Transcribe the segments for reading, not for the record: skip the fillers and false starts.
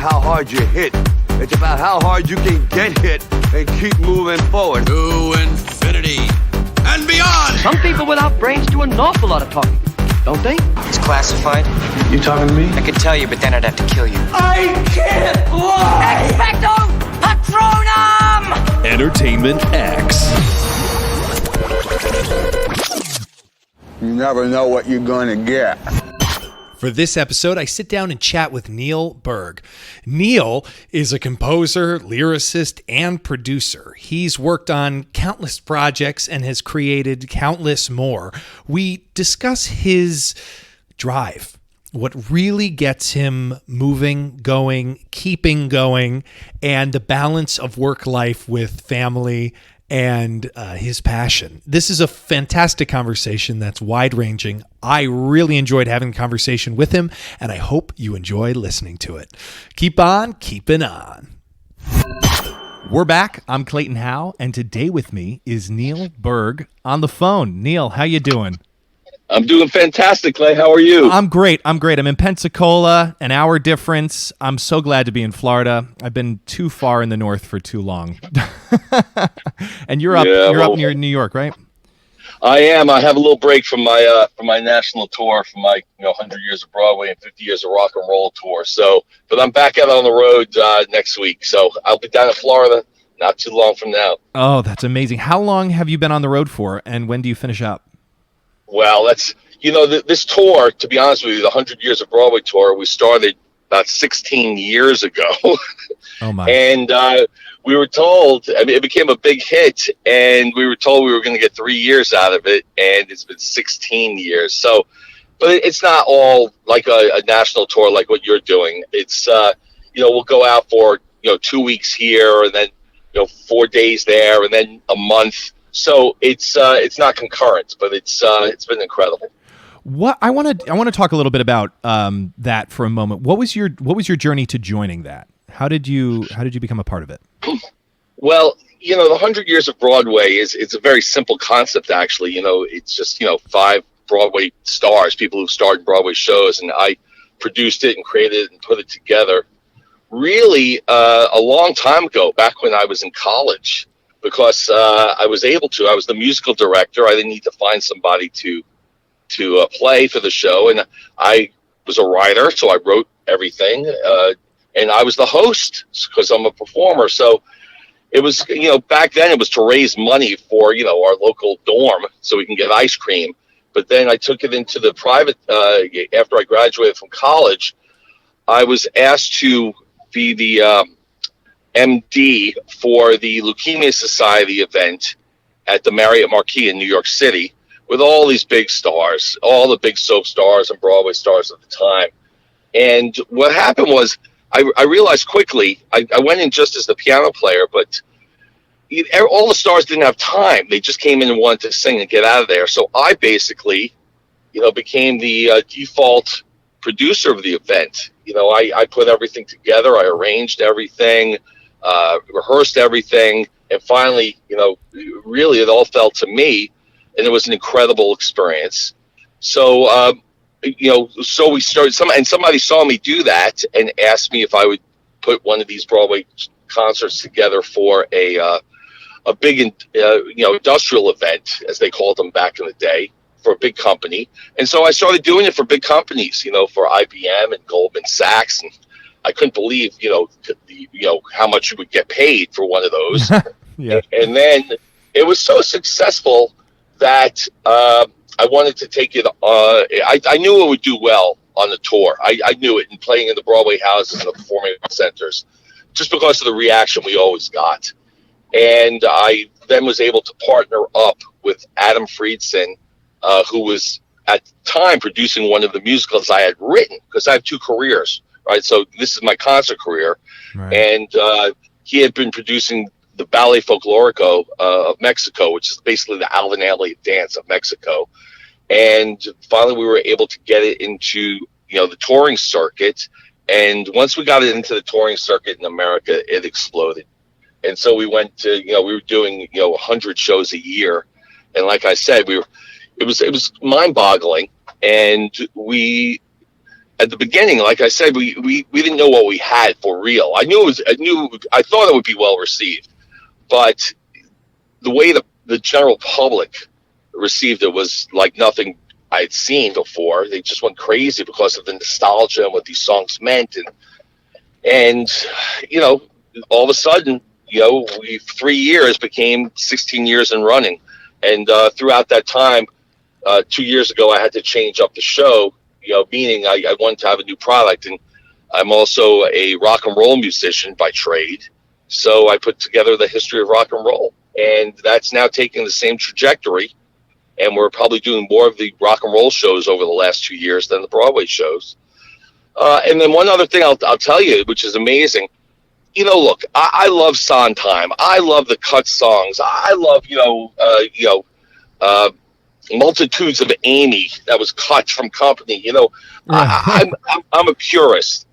how hard you hit. It's about how hard you can get hit and keep moving forward. To infinity and beyond! Some people without brains do an awful lot of talking, don't they? It's classified. You talking to me? I could tell you, but then I'd have to kill you. I can't lie! Expecto Patronum! Entertainment X. You never know what you're gonna get. For this episode, I sit down and chat with Neil Berg. Neil is a composer, lyricist, and producer. He's worked on countless projects and has created countless more. We discuss his drive, what really gets him moving, going, keeping going, and the balance of work life with family and his passion. This is a fantastic conversation that's wide-ranging. I really enjoyed having a conversation with him, and I hope you enjoy listening to it. Keep on keeping on. We're back. I'm Clayton Howe, and today with me is Neil Berg on the phone. Neil, how you doing? I'm doing fantastic, Clay. How are you? I'm great. I'm in Pensacola, an hour difference. I'm so glad to be in Florida. I've been too far in the north for too long. And you're up near New York, right? I am. I have a little break from my national tour, from my 100 Years of Broadway and 50 Years of Rock and Roll tour. So, but I'm back out on the road next week. So I'll be down in Florida not too long from now. Oh, that's amazing. How long have you been on the road for, and when do you finish up? Well, that's, this tour, to be honest with you, the 100 Years of Broadway tour, we started about 16 years ago. Oh, my. And we were told, it became a big hit, and we were told we were going to get 3 years out of it, and it's been 16 years. So, but it's not all like a national tour like what you're doing. It's, we'll go out for, 2 weeks here, and then, 4 days there, and then a month. So it's not concurrent, but it's been incredible. What I want to talk a little bit about that for a moment. What was your journey to joining that? How did you become a part of it? Well, the 100 Years of Broadway it's a very simple concept, actually. It's just 5 Broadway stars, people who starred in Broadway shows, and I produced it and created it and put it together. Really, a long time ago, back when I was in college. Because I was able to. I was the musical director. I didn't need to find somebody to play for the show, and I was a writer, so I wrote everything. And I was the host because I'm a performer. So it was, back then it was to raise money for our local dorm so we can get ice cream. But then I took it into the private. After I graduated from college, I was asked to be the MD for the Leukemia Society event at the Marriott Marquis in New York City with all these big stars, all the big soap stars and Broadway stars at the time. And what happened was I realized quickly, I went in just as the piano player, but all the stars didn't have time. They just came in and wanted to sing and get out of there. So I basically, became the default producer of the event. I put everything together. I arranged everything. Rehearsed everything, and finally, really it all fell to me, and it was an incredible experience. So, so we started, somebody saw me do that and asked me if I would put one of these Broadway concerts together for a big, industrial event, as they called them back in the day, for a big company. And so I started doing it for big companies, for IBM and Goldman Sachs, and I couldn't believe, how much you would get paid for one of those. Yeah. And then it was so successful that I wanted to take it. I knew it would do well on the tour. I knew it, and playing in the Broadway houses and the performing arts centers, just because of the reaction we always got. And I then was able to partner up with Adam Friedson, who was at the time producing one of the musicals I had written, because I have 2 careers. Right, so this is my concert career, right. And he had been producing the Ballet Folklorico of Mexico, which is basically the Alvin Ailey dance of Mexico. And finally, we were able to get it into the touring circuit. And once we got it into the touring circuit in America, it exploded. And so we went to we were doing 100 shows a year, and like I said, it was mind-boggling, and we at the beginning, like I said, we didn't know what we had for real. I thought it would be well received, but the way the general public received it was like nothing I had seen before. They just went crazy because of the nostalgia and what these songs meant, and all of a sudden, 3 years became 16 years and running, and throughout that time, 2 years ago, I had to change up the show. Meaning I wanted to have a new product, and I'm also a rock and roll musician by trade. So I put together the history of rock and roll, and that's now taking the same trajectory. And we're probably doing more of the rock and roll shows over the last 2 years than the Broadway shows. And then one other thing I'll tell you, which is amazing. Look, I love Sondheim. I love the cut songs. I love, multitudes of Amy that was cut from company. I'm a purist,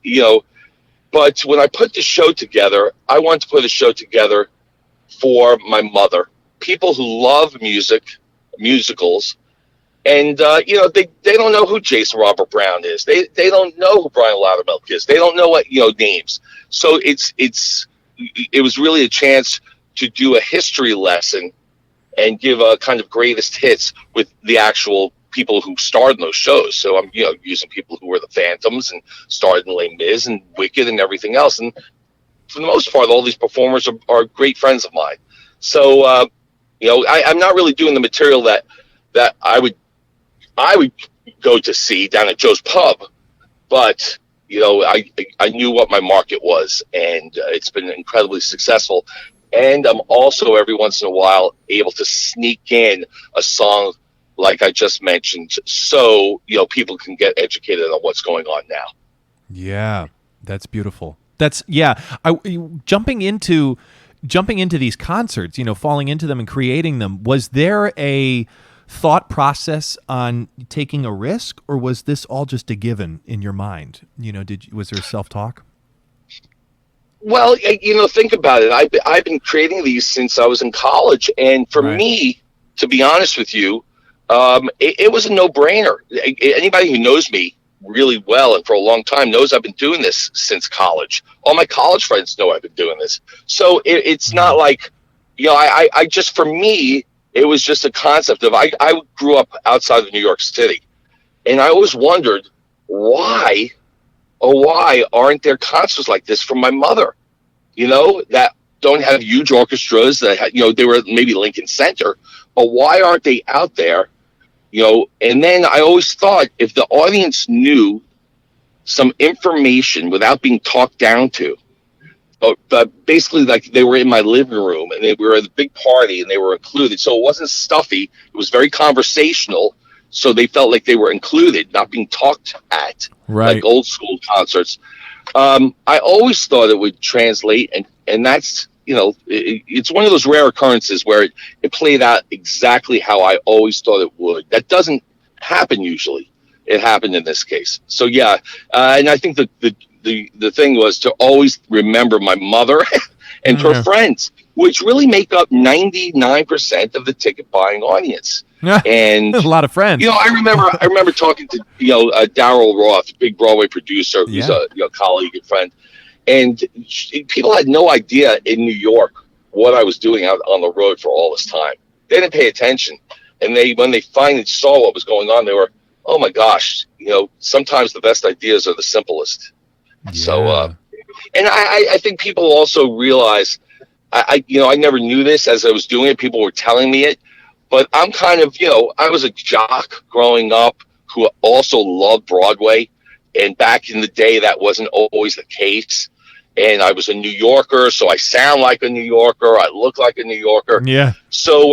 but when I put the show together, I want to put a show together for my mother, people who love musicals, and they don't know who Jason Robert Brown is. They don't know who Brian Loudermilk is. They don't know what names. So it was really a chance to do a history lesson and give a kind of greatest hits with the actual people who starred in those shows. So I'm, using people who were the Phantoms and starred in Les Mis and Wicked and everything else. And for the most part, all these performers are great friends of mine. So, I'm not really doing the material that I would go to see down at Joe's Pub, but I knew what my market was, and it's been incredibly successful. And I'm also every once in a while able to sneak in a song like I just mentioned, so people can get educated on what's going on now. Yeah, that's beautiful. Jumping into these concerts, falling into them and creating them. Was there a thought process on taking a risk, or was this all just a given in your mind? Was there self-talk? Well, think about it. I've been creating these since I was in college, and for me, to be honest with you, it was a no-brainer. Anybody who knows me really well and for a long time knows I've been doing this since college. All my college friends know I've been doing this. So it's not like, I just, for me, it was just a concept of, I grew up outside of New York City, and I always wondered why aren't there concerts like this from my mother, that don't have huge orchestras, that they were maybe Lincoln Center, but why aren't they out there? And then I always thought, if the audience knew some information without being talked down to, but basically like they were in my living room and they were at a big party and they were included, so it wasn't stuffy, it was very conversational, so they felt like they were included, not being talked at, like old school concerts. I always thought it would translate, and that's, it's one of those rare occurrences where it played out exactly how I always thought it would. That doesn't happen usually. It happened in this case. So yeah, and I think the thing was to always remember my mother and her friends, which really make up 99% of the ticket buying audience. And a lot of friends. I remember talking to Darryl Roth, big Broadway producer, who's a colleague and friend, and people had no idea in New York what I was doing out on the road for all this time. They didn't pay attention, and when they finally saw what was going on, they were, oh my gosh, sometimes the best ideas are the simplest. Yeah. So, and I think people also realize, I never knew this as I was doing it. People were telling me it. But I'm kind of, I was a jock growing up who also loved Broadway. And back in the day, that wasn't always the case. And I was a New Yorker, so I sound like a New Yorker. I look like a New Yorker. Yeah. So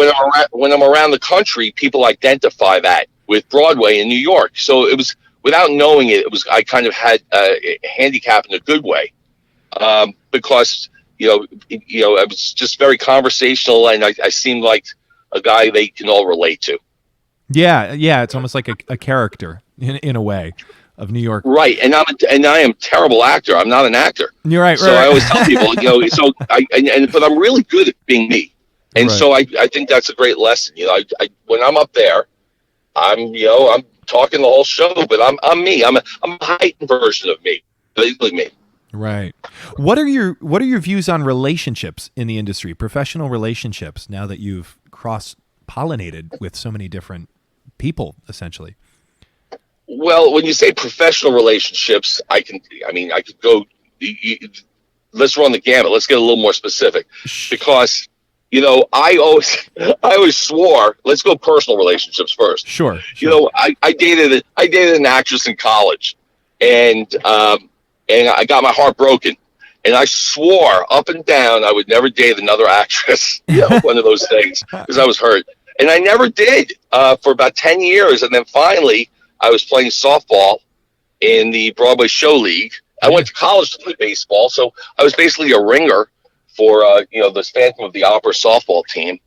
when I'm around the country, people identify that with Broadway in New York. So it was, without knowing it, I kind of had a handicap in a good way, because I was just very conversational, and I seemed like a guy they can all relate to. Yeah, it's almost like a character in a way of New York. Right, and I am a terrible actor. I'm not an actor. You're right. So I always tell people, but I'm really good at being me, and so I think that's a great lesson. When I'm up there, I'm talking the whole show, but I'm me. I'm a heightened version of me. Basically me. Right. What are your views on relationships in the industry, professional relationships, now that you've cross-pollinated with so many different people, essentially? Well, when you say professional relationships, I could go, let's run the gamut. Let's get a little more specific, because, I always swore, let's go personal relationships first. Sure. I dated an actress in college, and I got my heart broken, and I swore up and down I would never date another actress. One of those things, because I was hurt, and I never did for about 10 years, and then finally I was playing softball in the Broadway Show League. I went to college to play baseball, so I was basically a ringer for the Phantom of the Opera softball team,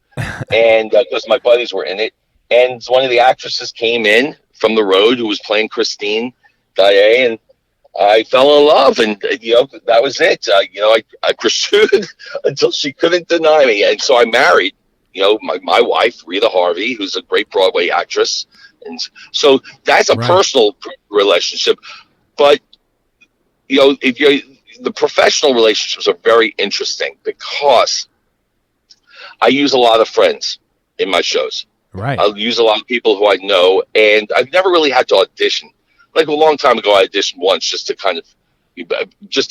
and because my buddies were in it, and one of the actresses came in from the road who was playing Christine Gaillet, and I fell in love, and that was it. I pursued until she couldn't deny me, and so I married my wife, Rita Harvey, who's a great Broadway actress. And so that's a personal relationship. But the professional relationships are very interesting, because I use a lot of friends in my shows. Right. I'll use a lot of people who I know, and I've never really had to audition. Like a long time ago, I auditioned once just to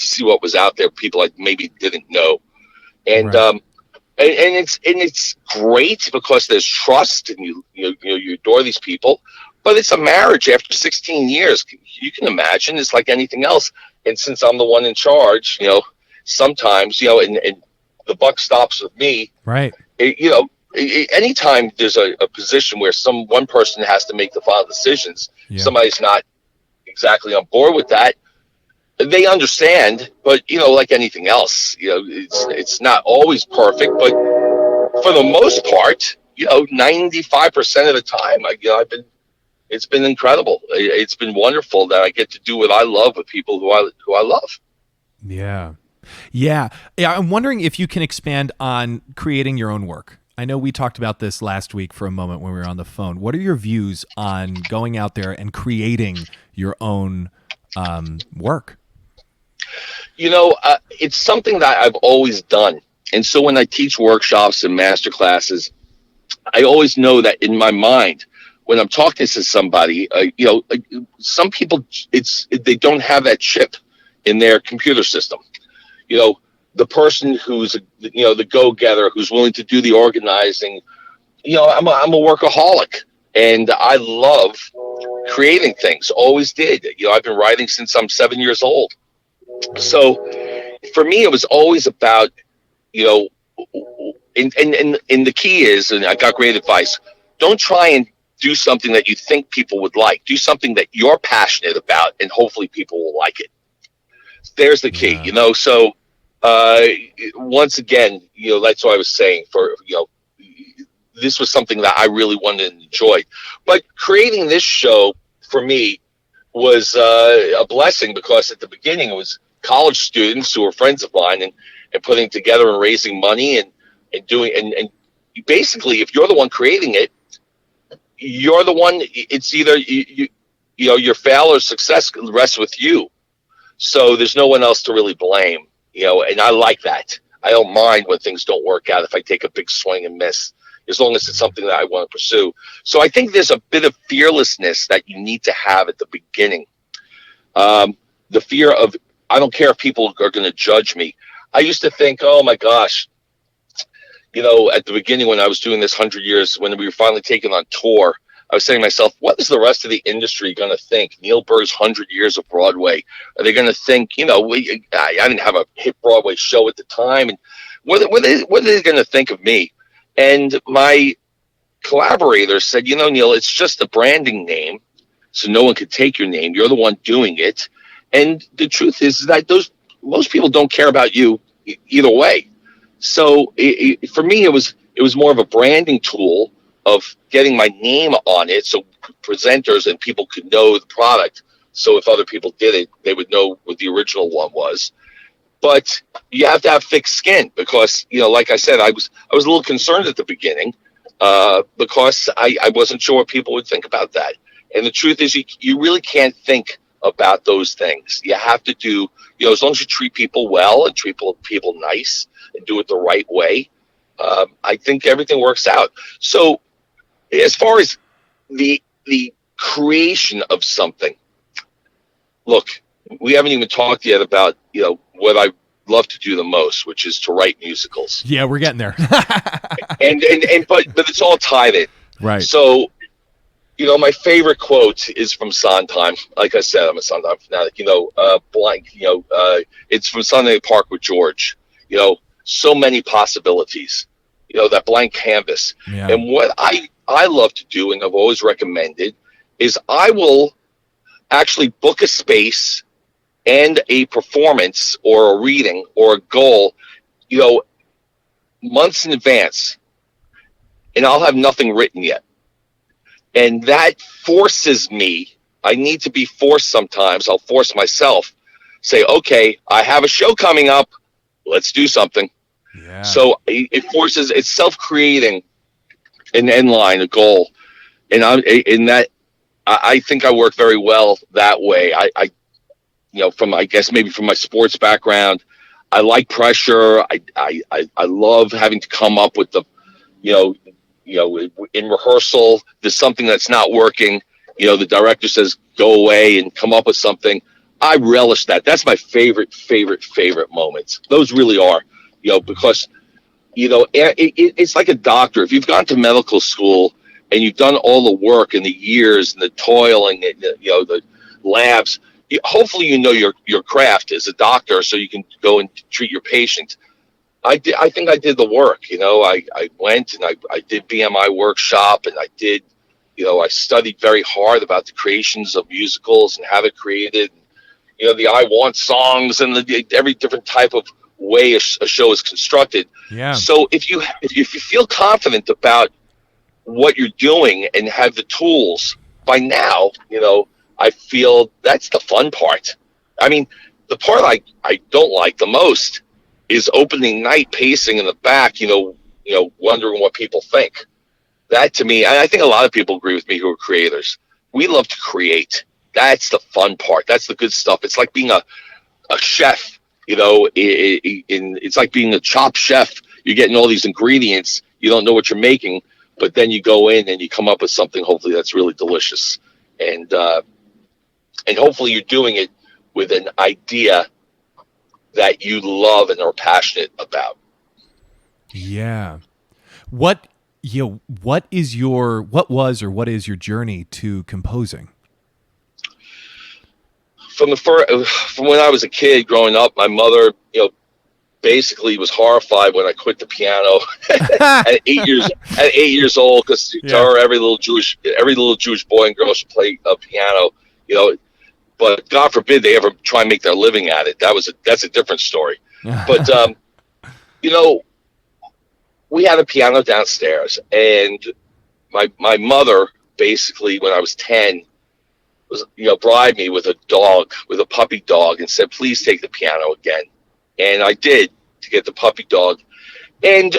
see what was out there, people I maybe didn't know, and right. It's great because there's trust, and you adore these people. But it's a marriage after 16 years. You can imagine it's like anything else. And since I'm the one in charge, sometimes and the buck stops with me. Right. Anytime there's a position where one person has to make the final decisions, somebody's not exactly on board with that. They understand, but like anything else, it's not always perfect, but for the most part, 95% of the time, it's been incredible. It's been wonderful that I get to do what I love with people who I love. Yeah. I'm wondering if you can expand on creating your own work. I know we talked about this last week for a moment when we were on the phone. What are your views on going out there and creating your own work? It's something that I've always done. And so when I teach workshops and master classes, I always know that in my mind, when I'm talking to somebody, some people, they don't have that chip in their computer system. The person who's, the go-getter, who's willing to do the organizing, I'm a workaholic, and I love creating things. Always did. I've been writing since I'm 7 years old. So for me, it was always about, and the key is, and I got great advice, don't try and do something that you think people would like. Do something that you're passionate about, and hopefully people will like it. There's the key, So once again, that's what I was saying. This was something that I really wanted and enjoyed. But creating this show for me was a blessing, because at the beginning it was college students who were friends of mine, and putting together and raising money and doing and basically, if you're the one creating it, you're the one. It's either your fail or success rests with you. So there's no one else to really blame. And I like that. I don't mind when things don't work out if I take a big swing and miss, as long as it's something that I want to pursue. So I think there's a bit of fearlessness that you need to have at the beginning. The fear of, I don't care if people are going to judge me. I used to think, oh my gosh, at the beginning when I was doing this 100 years, when we were finally taken on tour, I was saying to myself, what is the rest of the industry going to think? Neil Berg's 100 Years of Broadway. Are they going to think, I didn't have a hit Broadway show at the time. And what are they going to think of me? And my collaborator said, Neil, it's just a branding name, so no one could take your name. You're the one doing it. And the truth is that most people don't care about you either way. So for me, it was more of a branding tool of getting my name on it, so presenters and people could know the product. So if other people did it, they would know what the original one was. But you have to have thick skin, because like I said, I was a little concerned at the beginning because I wasn't sure what people would think about that. And the truth is, you really can't think about those things. You have to do, as long as you treat people well and treat people nice and do it the right way, I think everything works out. So as far as the creation of something, look, we haven't even talked yet about, what I love to do the most, which is to write musicals. Yeah, we're getting there. but it's all tied in. Right. So, my favorite quote is from Sondheim. Like I said, I'm a Sondheim fanatic. It's from Sunday Park with George. So many possibilities. That blank canvas. Yeah. And what I love to do, and I've always recommended, is I will actually book a space and a performance or a reading or a goal, months in advance, and I'll have nothing written yet. And that forces me, I need to be forced sometimes. I'll force myself, say, okay, I have a show coming up. Let's do something. Yeah. So it's self-creating an end line, a goal. And I think I work very well that way. I maybe from my sports background, I like pressure. I love having to come up with in rehearsal, there's something that's not working. The director says, go away and come up with something. I relish that. That's my favorite moments. Those really are, because, it's like a doctor. If you've gone to medical school and you've done all the work and the years and the toil and, the labs, hopefully, your craft as a doctor so you can go and treat your patient. I think I did the work. I went and I did BMI workshop, and I did, I studied very hard about the creations of musicals and how they're created. The I Want songs and every different type of way a show is constructed. Yeah. So if you feel confident about what you're doing and have the tools by now, I feel that's the fun part. I mean, the part I don't like the most is opening night, pacing in the back, wondering what people think. That to me, and I think a lot of people agree with me who are creators. We love to create. That's the fun part. That's the good stuff. It's like being a chef, it's like being a Chop chef. You're getting all these ingredients. You don't know what you're making, but then you go in and you come up with something, hopefully that's really delicious. And hopefully you're doing it with an idea that you love and are passionate about. Yeah. What is your journey to composing? From when I was a kid growing up, my mother, basically was horrified when I quit the piano at 8 years old, because to her, every little Jewish boy and girl should play a piano, but God forbid they ever try and make their living at it. That's a different story. But, we had a piano downstairs, and my mother, basically, when I was 10, was, bribed me with a puppy dog, and said, please take the piano again. And I did, to get the puppy dog. And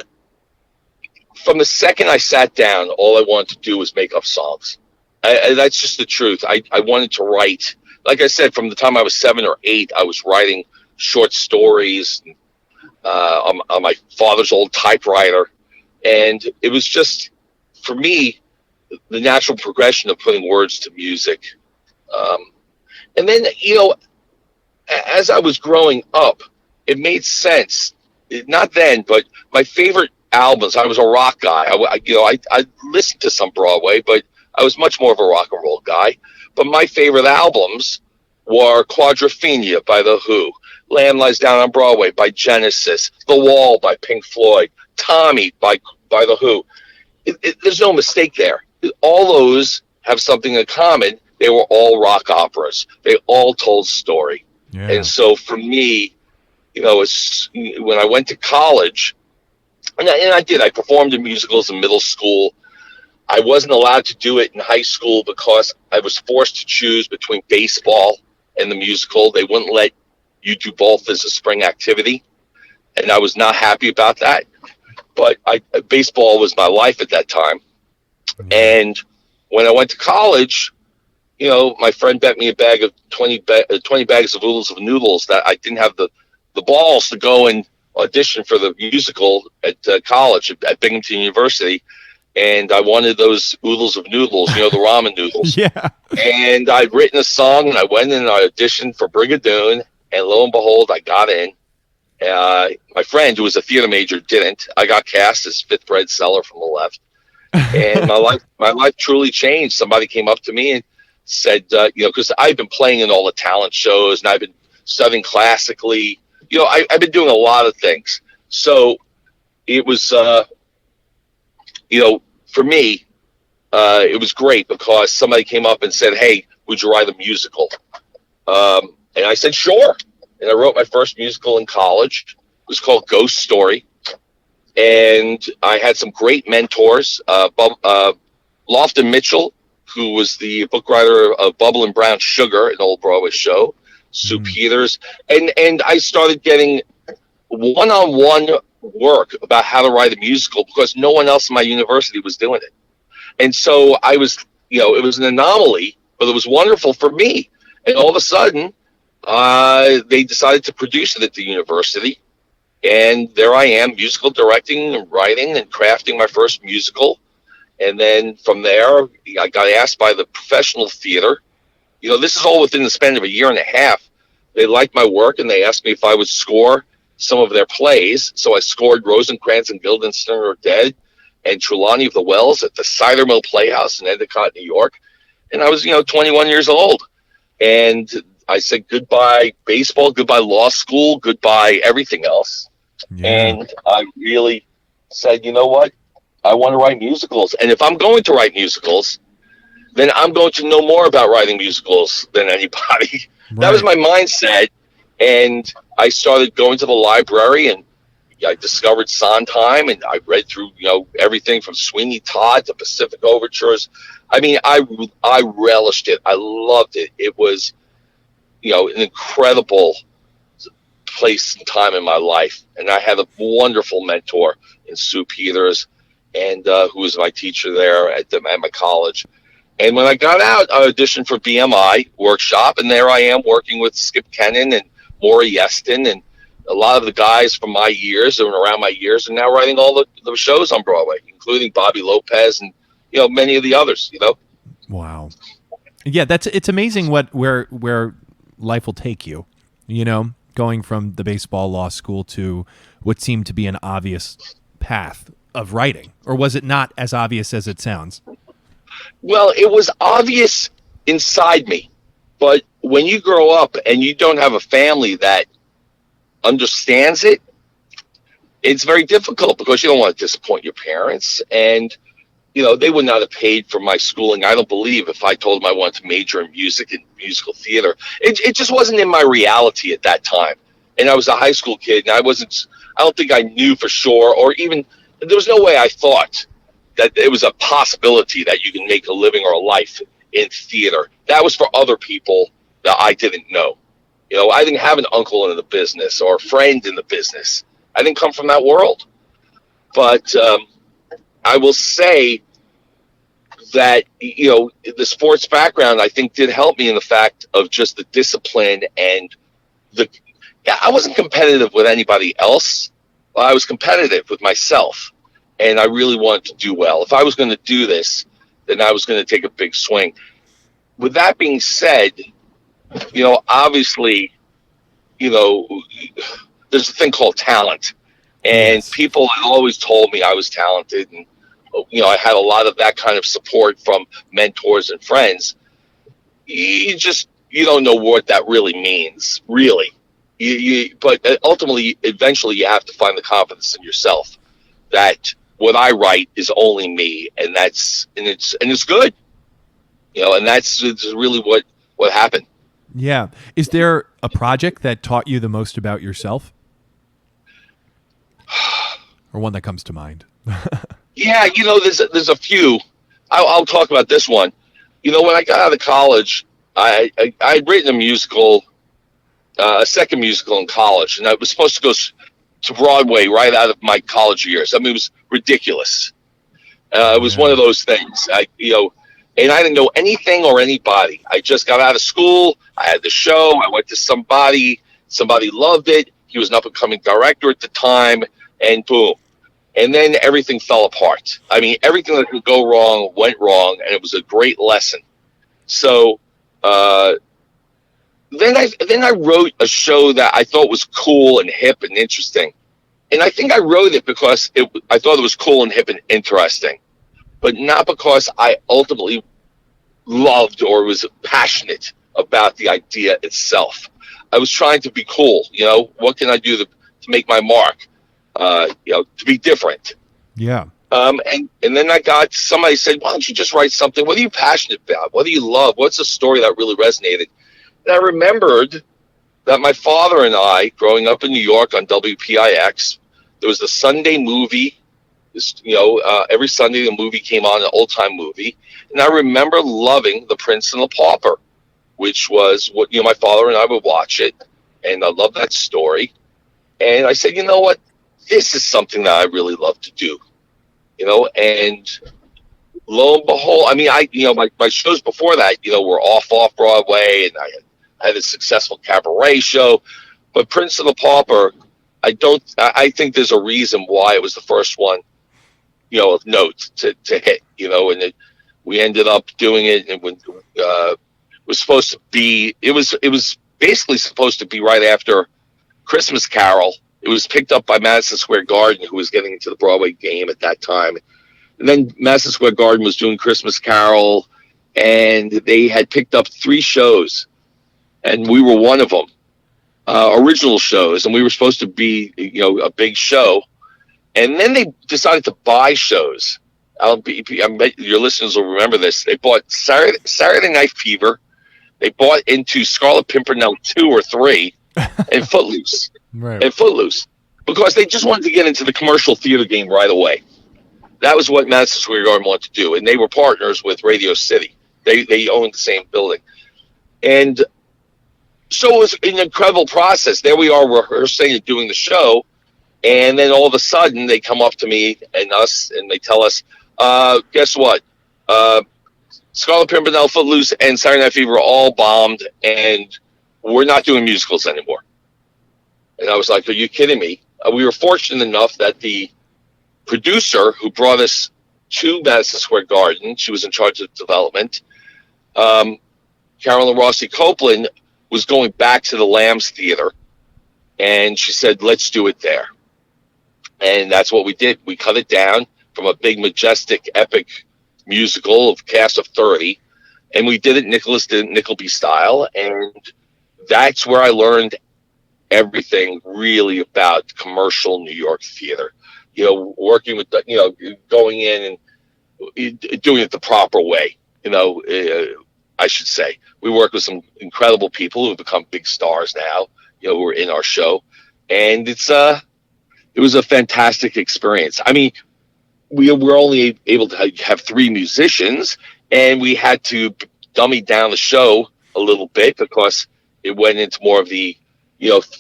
from the second I sat down, all I wanted to do was make up songs. That's just the truth. I wanted to write. Like I said, from the time I was 7 or 8, I was writing short stories on my father's old typewriter. And it was just, for me, the natural progression of putting words to music. And then, as I was growing up, it made sense. Not then, but my favorite albums, I was a rock guy. I listened to some Broadway, but I was much more of a rock and roll guy. But my favorite albums were Quadrophenia by The Who, Lamb Lies Down on Broadway by Genesis, The Wall by Pink Floyd, Tommy by The Who. There's no mistake there. All those have something in common. They were all rock operas. They all told story. Yeah. And so for me, when I went to college, and I did, I performed in musicals in middle school. I wasn't allowed to do it in high school because I was forced to choose between baseball and the musical. They wouldn't let you do both as a spring activity, and I was not happy about that. But baseball was my life at that time. And when I went to college, my friend bet me a bag of 20 bags of oodles of noodles that I didn't have the balls to go and audition for the musical at college at Binghamton University. And I wanted those oodles of noodles, the ramen noodles. Yeah. And I'd written a song, and I went in and I auditioned for Brigadoon, and lo and behold, I got in. My friend, who was a theater major, didn't. I got cast as fifth bread seller from the left. And my life truly changed. Somebody came up to me and said, because I've been playing in all the talent shows, and I've been studying classically. I've been doing a lot of things. So it was, for me, it was great because somebody came up and said, "Hey, would you write a musical?" And I said, "Sure." And I wrote my first musical in college. It was called Ghost Story. And I had some great mentors, Lofton Mitchell, who was the book writer of Bubble and Brown Sugar, an old Broadway show, Sue Peters. And I started getting one-on-one work about how to write a musical because no one else in my university was doing it. And so I was, it was an anomaly, but it was wonderful for me. And all of a sudden, they decided to produce it at the university. And there I am, musical directing and writing and crafting my first musical. And then from there, I got asked by the professional theater. This is all within the span of a year and a half. They liked my work, and they asked me if I would score some of their plays. So I scored Rosencrantz and Guildenstern Are Dead and Trelawney of the Wells at the Cider Mill Playhouse in Endicott, New York. And I was, 21 years old. And I said goodbye baseball, goodbye law school, goodbye everything else. Yeah. And I really said, you know what? I want to write musicals. And if I'm going to write musicals, then I'm going to know more about writing musicals than anybody. Right. That was my mindset. And I started going to the library, and I discovered Sondheim, and I read through, everything from Sweeney Todd to Pacific Overtures. I mean, I relished it. I loved it. It was, an incredible place and time in my life. And I had a wonderful mentor in Sue Peters, and who was my teacher there at my college. And when I got out, I auditioned for BMI Workshop, and there I am working with Skip Kennan and Maury Yeston and a lot of the guys from my years and around my years, and now writing all the shows on Broadway, including Bobby Lopez and many of the others. Wow, yeah, it's amazing where life will take you. Going from the baseball law school to what seemed to be an obvious path of writing, or was it not as obvious as it sounds? Well, it was obvious inside me, but when you grow up and you don't have a family that understands it, it's very difficult because you don't want to disappoint your parents. And, they would not have paid for my schooling, I don't believe, if I told them I wanted to major in music and musical theater. It just wasn't in my reality at that time. And I was a high school kid, and I don't think I knew for sure, or even, there was no way I thought that it was a possibility that you can make a living or a life in theater. That was for other people that I didn't know. I didn't have an uncle in the business or a friend in the business. I didn't come from that world. But I will say that, the sports background, I think, did help me in the fact of just the discipline and I wasn't competitive with anybody else. I was competitive with myself. And I really wanted to do well. If I was going to do this, then I was going to take a big swing. With that being said, obviously, there's a thing called talent. And people have always told me I was talented. And, I had a lot of that kind of support from mentors and friends. You don't know what that really means, really. But ultimately, eventually, you have to find the confidence in yourself that what I write is only me, and it's good, and that's really what happened. Yeah. Is there a project that taught you the most about yourself, or one that comes to mind? Yeah, there's a few. I'll talk about this one. When I got out of college, I'd written a musical, a second musical in college, and I was supposed to go to Broadway right out of my college years. I mean, it was ridiculous. It was one of those things. And I didn't know anything or anybody. I just got out of school. I had the show. I went to somebody. Somebody loved it. He was an up-and-coming director at the time, and boom. And then everything fell apart. I mean, everything that could go wrong went wrong, and it was a great lesson. So then I wrote a show that I thought was cool and hip and interesting. And I think I wrote it because I thought it was cool and hip and interesting, but not because I ultimately loved or was passionate about the idea itself. I was trying to be cool. What can I do to make my mark? To be different. Yeah. And then I got somebody said, why don't you just write something? What are you passionate about? What do you love? What's a story that really resonated? And I remembered that my father and I, growing up in New York on WPIX, there was the Sunday movie. Every Sunday the movie came on, an old-time movie. And I remember loving The Prince and the Pauper, which was what, my father and I would watch it. And I loved that story. And I said, you know what? This is something that I really love to do. And lo and behold, I mean, my shows before that, were off-Broadway, and I had a successful cabaret show. But Prince of the Pauper, I think there's a reason why it was the first one, of note to hit, and we ended up doing it. And when it was supposed to be, it was basically supposed to be right after Christmas Carol. It was picked up by Madison Square Garden, who was getting into the Broadway game at that time. And then Madison Square Garden was doing Christmas Carol, and they had picked up 3 shows, and we were one of them, original shows, and we were supposed to be, a big show. And then they decided to buy shows. I bet your listeners will remember this. They bought Saturday Night Fever. They bought into Scarlet Pimpernel 2 or 3 and Footloose. Right. And Footloose, because they just wanted to get into the commercial theater game right away. That was what Madison Square Garden wanted to do, and they were partners with Radio City. They owned the same building, and so it was an incredible process. There we are rehearsing and doing the show, and then all of a sudden they come up to me and they tell us, guess what? Scarlet Pimpernel, Footloose, and Saturday Night Fever are all bombed, and we're not doing musicals anymore. And I was like, are you kidding me? We were fortunate enough that the producer who brought us to Madison Square Garden, she was in charge of development, Carolyn Rossi Copeland, was going back to the Lambs Theater. And she said, let's do it there. And that's what we did. We cut it down from a big, majestic, epic musical of cast of 30. And we did it, Nicholas did it Nickleby style. And that's where I learned everything really about commercial New York theater, working with going in and doing it the proper way, I should say. We work with some incredible people who have become big stars now, who are in our show. And it was a fantastic experience. I mean, we were only able to have 3 musicians, and we had to dummy down the show a little bit because it went into more of the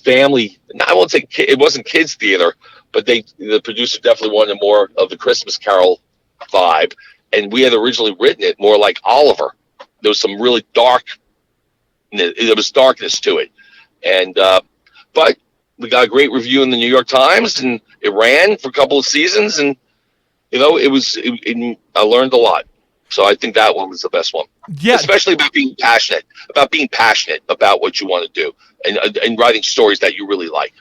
family. I won't say it wasn't kids theater, but the producer definitely wanted more of the Christmas Carol vibe. And we had originally written it more like Oliver. There was some really there was darkness to it. And, but we got a great review in the New York Times, and it ran for a couple of seasons, and, I learned a lot. So I think that one was the best one. Yeah. Especially about being passionate about what you want to do and writing stories that you really like.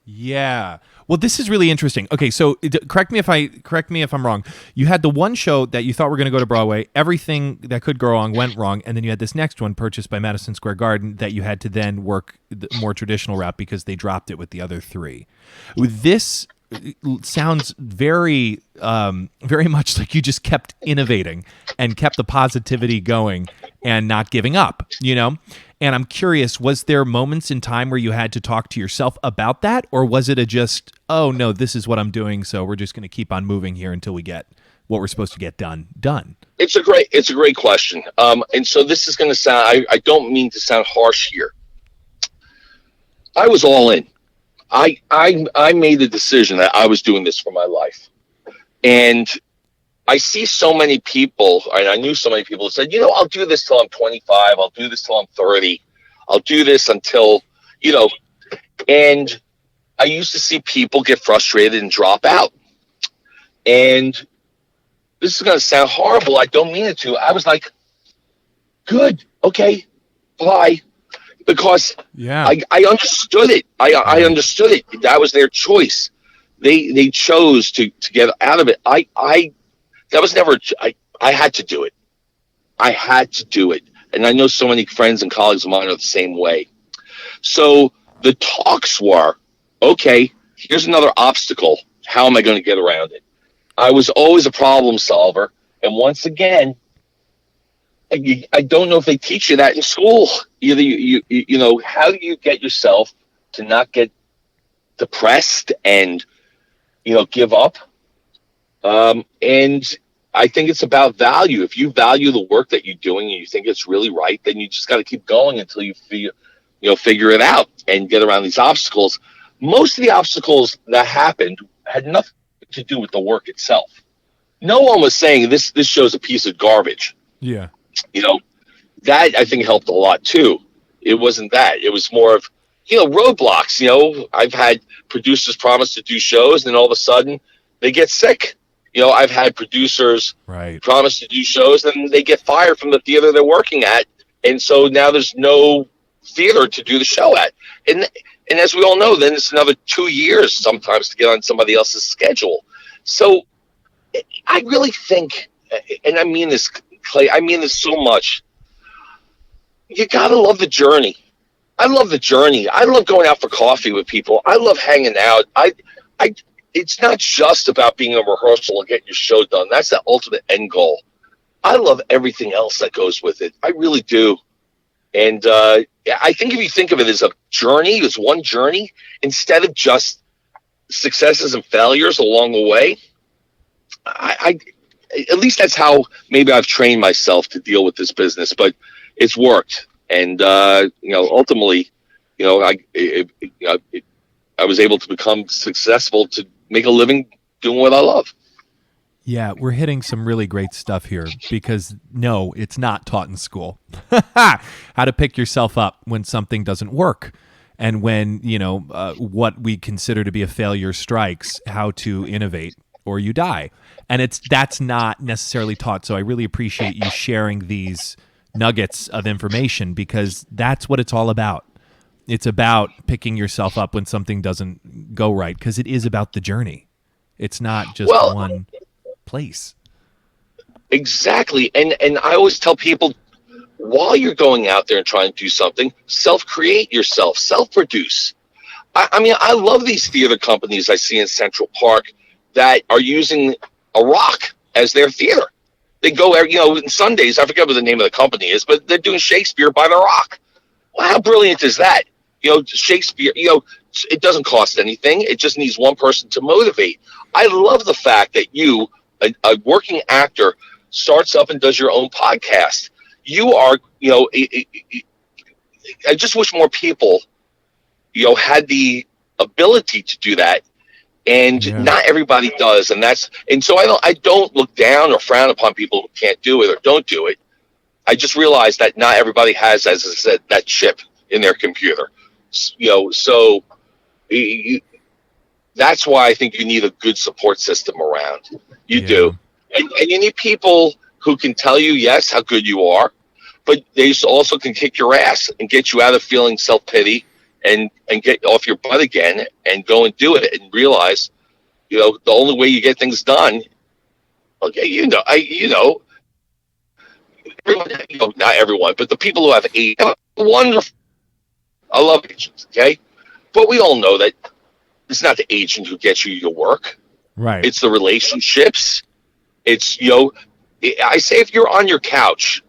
Yeah. Well, this is really interesting. Okay, so correct me if I'm wrong. You had the one show that you thought were going to go to Broadway. Everything that could go wrong went wrong, and then you had this next one purchased by Madison Square Garden that you had to then work the more traditional route because they dropped it with the other 3. This sounds very, very much like you just kept innovating and kept the positivity going and not giving up, And I'm curious, was there moments in time where you had to talk to yourself about that? Or was it oh no, this is what I'm doing, so we're just going to keep on moving here until we get what we're supposed to get done? It's a great question. And so this is going to sound, I don't mean to sound harsh here. I was all in. I made the decision that I was doing this for my life. And I see so many people, and I knew so many people who said, I'll do this till I'm 25. I'll do this till I'm 30. I'll do this until, and I used to see people get frustrated and drop out. And this is going to sound horrible. I don't mean it to. I was like, good. Okay. Bye. Because I understood it. I understood it. That was their choice. They chose to get out of it. That was never, I had to do it. I had to do it. And I know so many friends and colleagues of mine are the same way. So the talks were, okay, here's another obstacle. How am I going to get around it? I was always a problem solver. And once again, I don't know if they teach you that in school. How do you get yourself to not get depressed and, give up? And I think it's about value. If you value the work that you're doing and you think it's really right, then you just got to keep going until you figure it out and get around these obstacles. Most of the obstacles that happened had nothing to do with the work itself. No one was saying this show's a piece of garbage. Yeah. That I think helped a lot too. It wasn't that. It was more of, roadblocks. I've had producers promise to do shows and then all of a sudden they get sick. I've had producers promise to do shows and they get fired from the theater they're working at. And so now there's no theater to do the show at. And as we all know, then it's another 2 years sometimes to get on somebody else's schedule. So I really think, and I mean this, Clay, I mean this so much, you got to love the journey. I love the journey. I love going out for coffee with people. I love hanging out. It's not just about being in a rehearsal and getting your show done. That's the ultimate end goal. I love everything else that goes with it. I really do. And I think if you think of it as a journey, as one journey, instead of just successes and failures along the way, I at least that's how maybe I've trained myself to deal with this business. But it's worked. And, ultimately, I was able to become successful to make a living doing what I love. Yeah, we're hitting some really great stuff here because, no, it's not taught in school. How to pick yourself up when something doesn't work and when, what we consider to be a failure strikes, how to innovate or you die. And that's not necessarily taught. So I really appreciate you sharing these nuggets of information because that's what it's all about. It's about picking yourself up when something doesn't go right because it is about the journey. It's not just one place. Exactly. And I always tell people, while you're going out there and trying to do something, self-create yourself, self-produce. I mean, I love these theater companies I see in Central Park that are using a rock as their theater. They go, on Sundays, I forget what the name of the company is, but they're doing Shakespeare by the rock. Well, how brilliant is that? Shakespeare, it doesn't cost anything. It just needs one person to motivate. I love the fact that you, a working actor, starts up and does your own podcast. You are, I just wish more people, had the ability to do that. And not everybody does. And so I don't look down or frown upon people who can't do it or don't do it. I just realize that not everybody has, as I said, that chip in their computer. So that's why I think you need a good support system around. You do. And you need people who can tell you, yes, how good you are, but they also can kick your ass and get you out of feeling self-pity and get off your butt again and go and do it and realize, the only way you get things done, okay, everyone, not everyone, but the people who have agents, wonderful. I love agents, okay? But we all know that it's not the agent who gets you your work. Right. It's the relationships. It's, I say if you're on your couch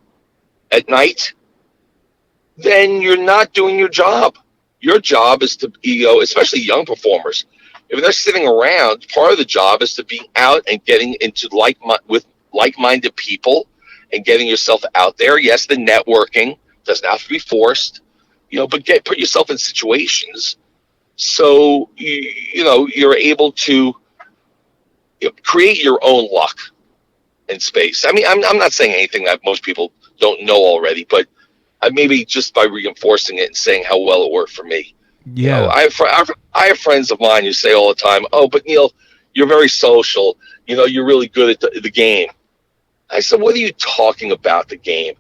at night, then you're not doing your job. Your job is to, especially young performers, if they're sitting around, part of the job is to be out and getting into with like-minded people and getting yourself out there. Yes, the networking doesn't have to be forced, but put yourself in situations so you're able to create your own luck. and space. I mean, I'm not saying anything that most people don't know already, but maybe just by reinforcing it and saying how well it worked for me. Yeah. You know, I have friends of mine who say all the time, "Oh, but Neil, you're very social. You know, you're really good at the game." I said, "What are you talking about, the game?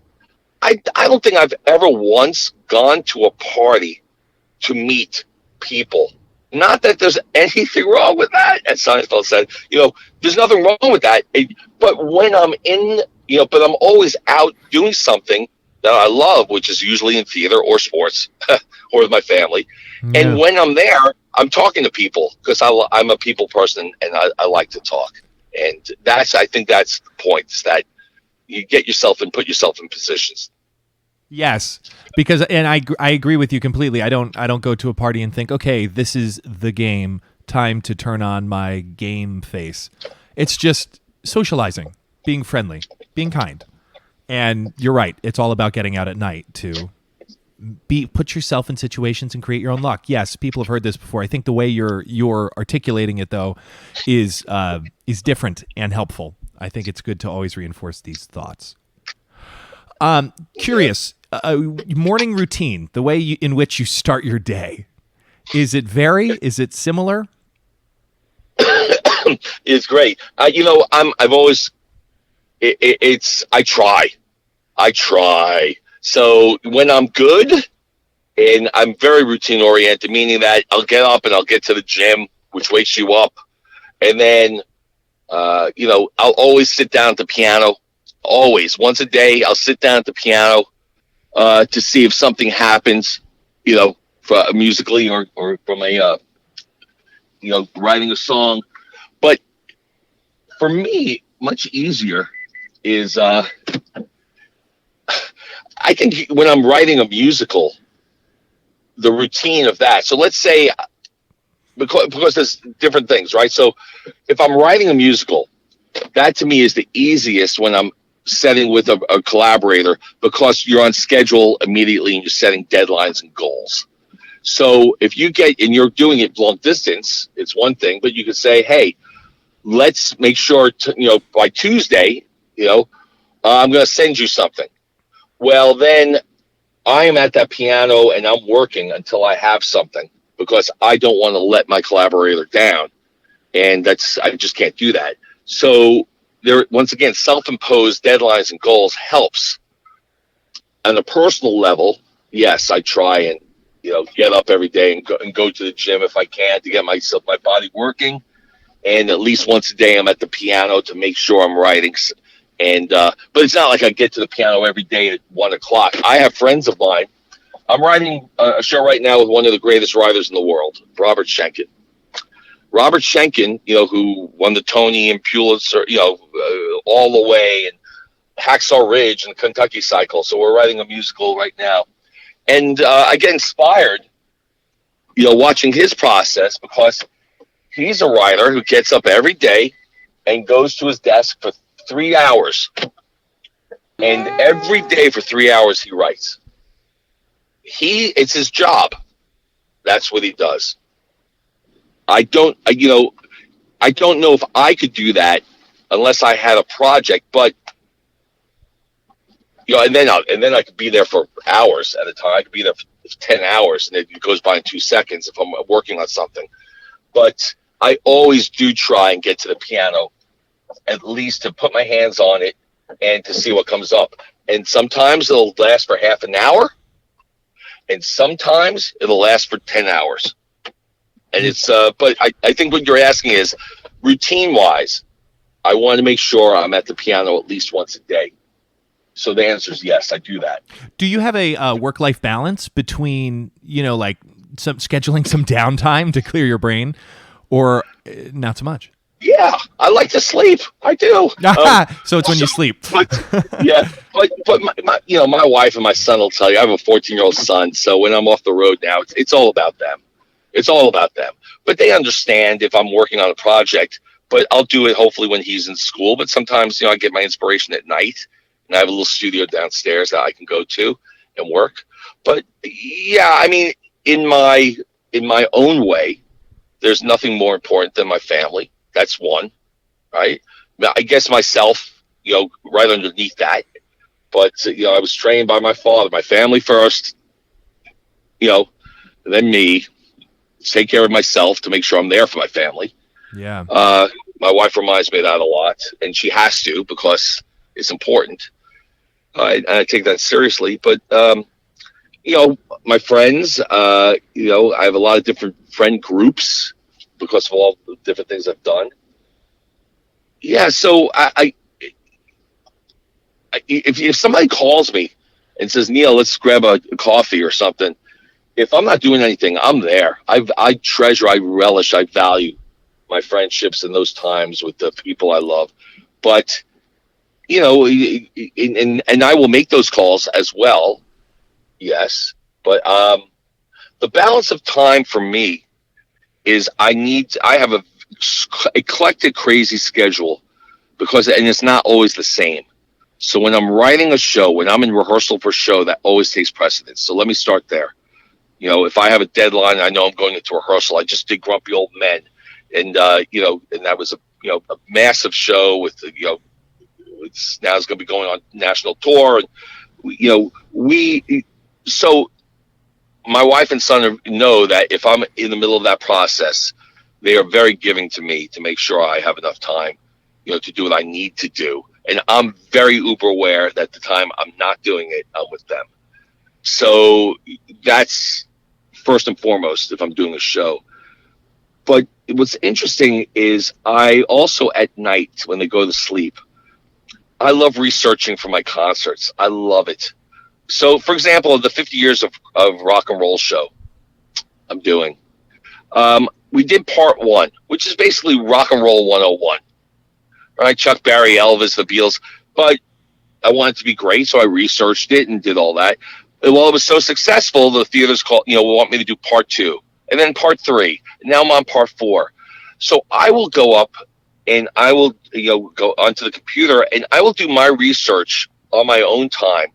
I don't think I've ever once gone to a party to meet people. Not that there's anything wrong with that," as Seinfeld said. You know, there's nothing wrong with that. But when I'm in, you know, but I'm always out doing something that I love, which is usually in theater or sports or with my family. Yeah. And when I'm there, I'm talking to people because I'm a people person and I like to talk. And I think that's the point, is that you get yourself and put yourself in positions. Yes, because I agree with you completely. I don't go to a party and think, okay, this is the game, time to turn on my game face. It's just socializing, being friendly, being kind. And you're right. It's all about getting out at night to put yourself in situations and create your own luck. Yes, people have heard this before. I think the way you're articulating it, though, is different and helpful. I think it's good to always reinforce these thoughts. Curious, morning routine, the way in which you start your day. Is it vary? Is it similar? It's great. You know, I've always. I try. So when I'm good, and I'm very routine oriented, meaning that I'll get up and I'll get to the gym, which wakes you up. And then, you know, I'll always sit down at the piano. Always. Once a day, I'll sit down at the piano to see if something happens, you know, musically or from a, you know, writing a song. But for me, much easier is I think when I'm writing a musical, the routine of that. So let's say, because there's different things, right? So if I'm writing a musical, that to me is the easiest when I'm setting with a collaborator, because you're on schedule immediately and you're setting deadlines and goals. So if you and you're doing it long distance, it's one thing, but you could say, hey, let's make sure you know, by Tuesday, you know, I'm going to send you something. Well, then I am at that piano and I'm working until I have something, because I don't want to let my collaborator down. And I just can't do that. So there, once again, self-imposed deadlines and goals helps. On a personal level, yes, I try and, you know, get up every day and go to the gym if I can, to get my body working. And at least once a day I'm at the piano to make sure I'm writing. And but it's not like I get to the piano every day at 1:00. I have friends of mine. I'm writing a show right now with one of the greatest writers in the world, Robert Schenkkan. Robert Schenkkan, you know, who won the Tony and Pulitzer, you know, all the way, and Hacksaw Ridge and the Kentucky Cycle. So we're writing a musical right now. And I get inspired, you know, watching his process, because he's a writer who gets up every day and goes to his desk for 3 hours. And every day for 3 hours he writes. It's his job. That's what he does. I don't know if I could do that unless I had a project, but you know, and then I could be there for hours at a time. I could be there for 10 hours, and it goes by in 2 seconds if I'm working on something. But I always do try and get to the piano, at least to put my hands on it and to see what comes up. And sometimes it'll last for half an hour, and sometimes it'll last for 10 hours. And it's, but I think what you're asking is, routine-wise, I want to make sure I'm at the piano at least once a day. So the answer is yes, I do that. Do you have a work-life balance between, you know, like scheduling some downtime to clear your brain, or not so much? Yeah, I like to sleep. I do. So it's when you sleep. But my you know, my wife and my son will tell you, I have a 14-year-old son. So when I'm off the road now, it's all about them. It's all about them. But they understand if I'm working on a project, but I'll do it hopefully when he's in school. But sometimes, you know, I get my inspiration at night, and I have a little studio downstairs that I can go to and work. But yeah, I mean, in my own way, there's nothing more important than my family. That's one, right? I guess myself, right underneath that. But, I was trained by my father, my family first, and then me, take care of myself to make sure I'm there for my family. Yeah. My wife reminds me of that a lot, and she has to because it's important. And I take that seriously. But, my friends, I have a lot of different friend groups because of all the different things I've done. Yeah, so if somebody calls me and says, Neil, let's grab a coffee or something, if I'm not doing anything, I'm there. I treasure, I relish, I value my friendships and those times with the people I love. But, and I will make those calls as well. Yes. But the balance of time for me is I have a eclectic, crazy schedule and it's not always the same. So when I'm writing a show, when I'm in rehearsal for a show, that always takes precedence. So let me start there. If I have a deadline, I know I'm going into rehearsal. I just did Grumpy Old Men, and and that was a massive show with it's going to be going on national tour, and so my wife and son know that if I'm in the middle of that process, they are very giving to me to make sure I have enough time, to do what I need to do. And I'm very uber aware that the time I'm not doing it, I'm with them. So that's first and foremost if I'm doing a show. But what's interesting is I also at night when they go to sleep, I love researching for my concerts. I love it. So, for example, the 50 Years of Rock and Roll show I'm doing, we did part 1, which is basically Rock and Roll 101. Right? Chuck Berry, Elvis, the Beatles. But I wanted it to be great, so I researched it and did all that. And while it was so successful, the theaters want me to do part 2, and then part 3. And now I'm on part 4. So I will go up and I will go onto the computer and I will do my research on my own time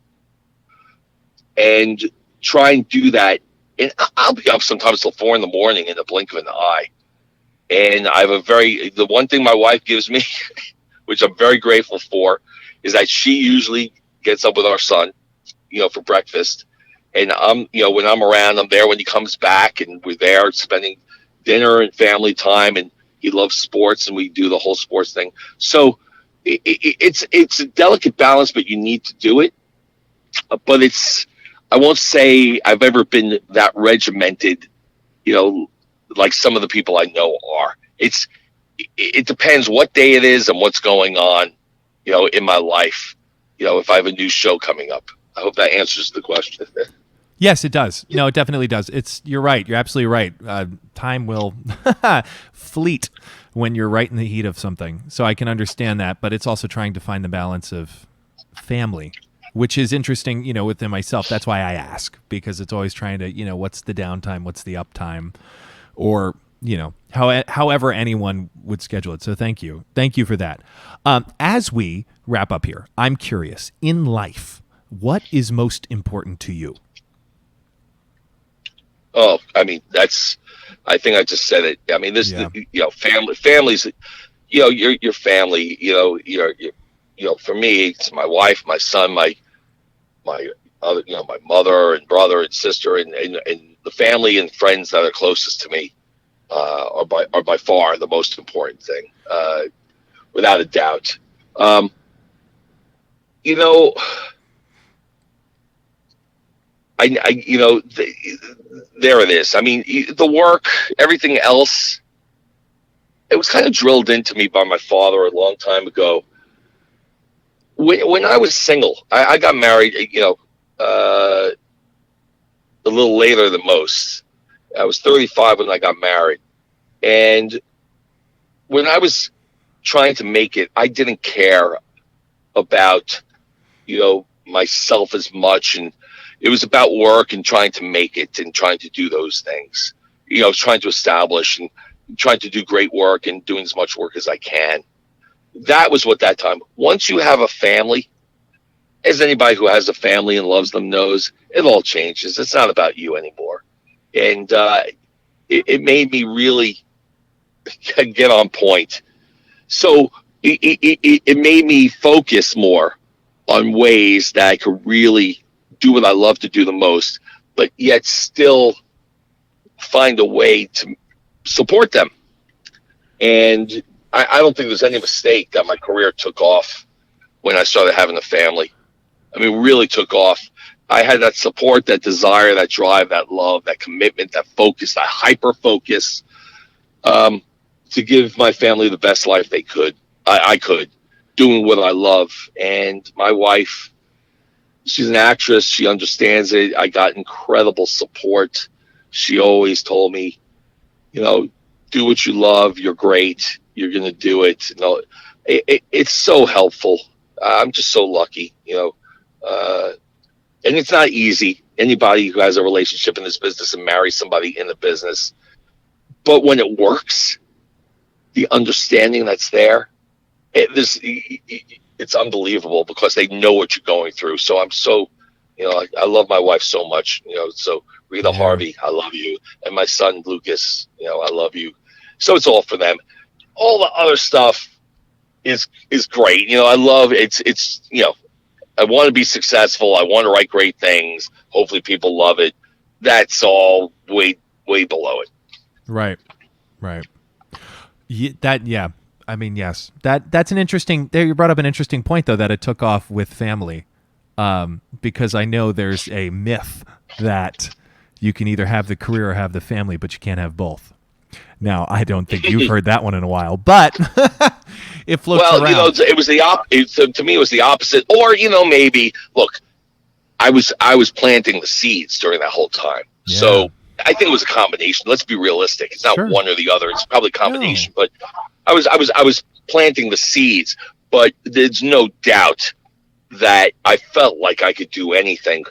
and try and do that. And I'll be up sometimes till 4 a.m. in the blink of an eye. And I have the one thing my wife gives me, which I'm very grateful for, is that she usually gets up with our son, for breakfast. And I'm, when I'm around, I'm there when he comes back, and we're there spending dinner and family time. And he loves sports, and we do the whole sports thing. So it's a delicate balance, but you need to do it. But I won't say I've ever been that regimented, like some of the people I know are. It depends what day it is and what's going on, in my life, if I have a new show coming up. I hope that answers the question. Yes, it does. No, it definitely does. You're right. You're absolutely right. Time will fleet when you're right in the heat of something. So I can understand that, but it's also trying to find the balance of family, which is interesting, within myself. That's why I ask, because it's always trying to, what's the downtime, what's the uptime, or, however anyone would schedule it. So thank you. Thank you for that. As we wrap up here, I'm curious, in life, what is most important to you? Oh, I mean, I think I just said it. I mean, families, your family, for me, it's my wife, my son, my other, my mother and brother and sister, and the family and friends that are closest to me are by far the most important thing, without a doubt. There it is. I mean, the work, everything else, it was kind of drilled into me by my father a long time ago. When I was single, I got married, a little later than most. I was 35 when I got married. And when I was trying to make it, I didn't care about, myself as much. And it was about work and trying to make it and trying to do those things. I was trying to establish and trying to do great work and doing as much work as I can. That was what that time. Once you have a family, as anybody who has a family and loves them knows, it all changes. It's not about you anymore. And it made me really get on point. So, it made me focus more on ways that I could really do what I love to do the most, but yet still find a way to support them. And I don't think there's any mistake that my career took off when I started having a family. I mean, really took off. I had that support, that desire, that drive, that love, that commitment, that focus, that hyper focus, to give my family the best life they could. I could, doing what I love. And my wife, she's an actress. She understands it. I got incredible support. She always told me, do what you love. You're great. You're going to do it. It's so helpful. I'm just so lucky, and it's not easy. Anybody who has a relationship in this business and marries somebody in the business, but when it works, the understanding that's there, it's unbelievable because they know what you're going through. So I'm so, I love my wife so much, so Rita Harvey, I love you. And my son, Lucas, I love you. So it's all for them. All the other stuff is great. I love it's I want to be successful. I want to write great things. Hopefully people love it. That's all way below it. Right. I mean, yes. That's an interesting. There, you brought up an interesting point, though, that it took off with family, because I know there's a myth that you can either have the career or have the family, but you can't have both. Now, I don't think you've heard that one in a while, but it floats around. It was to me, it was the opposite. Or, maybe, look, I was planting the seeds during that whole time. Yeah. So I think it was a combination. Let's be realistic. It's not one or the other. It's probably a combination. No. But I was planting the seeds. But there's no doubt that I felt like I could do anything,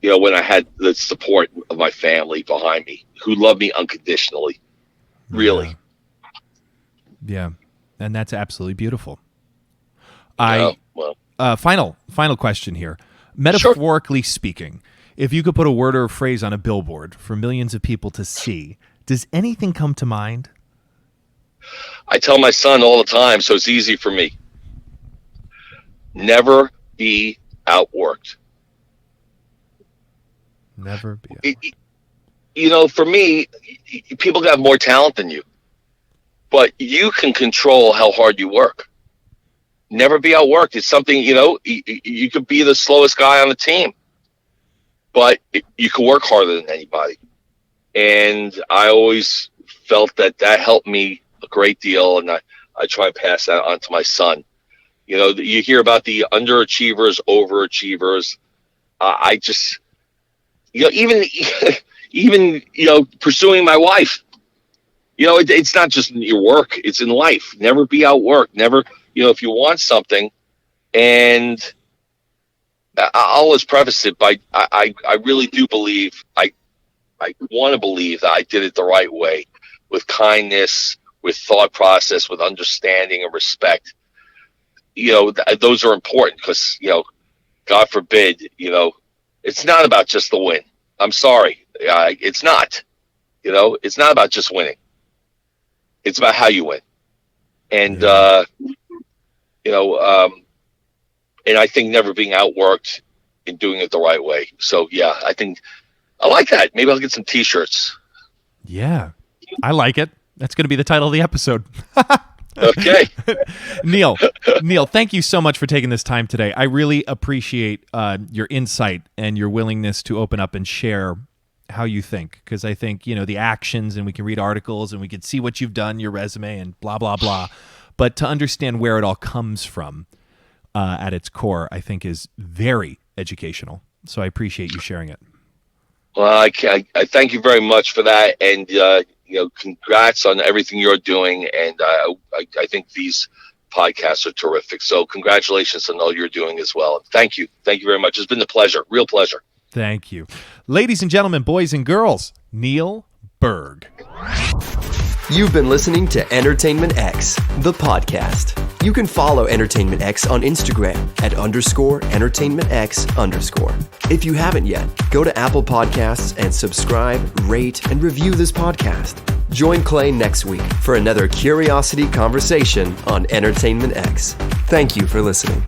when I had the support of my family behind me, who loved me unconditionally. Really. Yeah. And that's absolutely beautiful. Final question here. Metaphorically speaking, if you could put a word or a phrase on a billboard for millions of people to see, does anything come to mind? I tell my son all the time, so it's easy for me. Never be outworked. Never be outworked. For me, people have more talent than you, but you can control how hard you work. Never be outworked. It's something, you could be the slowest guy on the team, but you can work harder than anybody. And I always felt that helped me a great deal. And I try and pass that on to my son. You hear about the underachievers, overachievers. I just, even pursuing my wife, it's not just in your work, it's in life. Never be outworked. Never, if you want something, and I'll always preface it by I really do believe, I want to believe that I did it the right way, with kindness, with thought process, with understanding and respect. Those are important because, God forbid, it's not about just the win. I'm sorry. It's not, it's not about just winning. It's about how you win. And, and I think never being outworked and doing it the right way. So, yeah, I think I like that. Maybe I'll get some T-shirts. Yeah, I like it. That's going to be the title of the episode. Okay. Neil, thank you so much for taking this time today. I really appreciate your insight and your willingness to open up and share how you think, because I think, the actions, and we can read articles and we can see what you've done, your resume and blah, blah, blah. But to understand where it all comes from at its core, I think is very educational. So I appreciate you sharing it. Well, I thank you very much for that. And, congrats on everything you're doing. And I think these podcasts are terrific. So congratulations on all you're doing as well. Thank you. Thank you very much. It's been a pleasure. Real pleasure. Thank you. Ladies and gentlemen, boys and girls, Neil Berg. You've been listening to Entertainment X, the podcast. You can follow Entertainment X on Instagram at _EntertainmentX_. If you haven't yet, go to Apple Podcasts and subscribe, rate, and review this podcast. Join Clay next week for another curiosity conversation on Entertainment X. Thank you for listening.